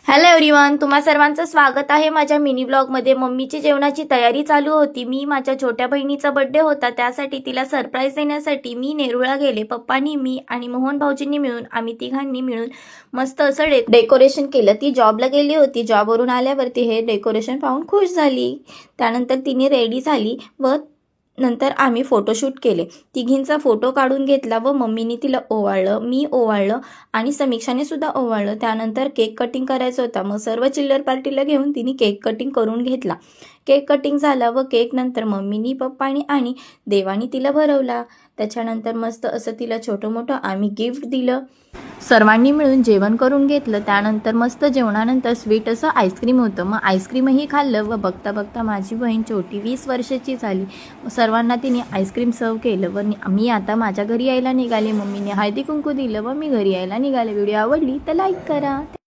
Hello everyone, तुम्हा सर्वांचं स्वागत आहे माझ्या मिनी ब्लॉगमध्ये। मम्मीची जेवणाची तयारी चालू होती। मी माझ्या छोट्या बहिणीचा बर्थडे होता, त्यासाठी तिला सरप्राईज देण्यासाठी मी नेरूळला गेले। पप्पांनी, मी आणि मोहन भाऊजींनी मिळून, आम्ही तिघांनी मिळून मस्त असं डेकोरेशन केलं। ती जॉबला गेली होती, जॉबवरून आल्यावरती हे डेकोरेशन पाहून खुश झाली। त्यानंतर तिने रेडी झाली व नंतर आम्ही फोटोशूट केले। तिघींचा फोटो काढून घेतला व मम्मीने तिला ओवाळलं, मी ओवाळलं आणि समीक्षाने सुद्धा ओवाळलं। त्यानंतर केक कटिंग करायचा होता, मग सर्व चिल्लर पार्टीला घेऊन तिने केक कटिंग करून घेतला। केक कटिंग झाला व केक नंतर मम्मीनी, पप्पानी आणि देवानी तिला भरवला। त्याच्यानंतर मस्त असं तिला छोटं मोठं आम्ही गिफ्ट दिलं। सर्वांनी मिळून जेवण करून घेतलं। त्यानंतर मस्त जेवणानंतर स्वीट असं आईस्क्रीम होतं, मग आईस्क्रीमही खाल्लं व बघता बघता माझी बहीण छोटी 20 वर्षाची झाली। सर्वांना तिने आईस्क्रीम सर्व केलं व मी आता माझ्या घरी यायला निघाले। मम्मीने हळदी कुंकू दिलं व मी घरी यायला निघाले। व्हिडिओ आवडली तर लाईक करा।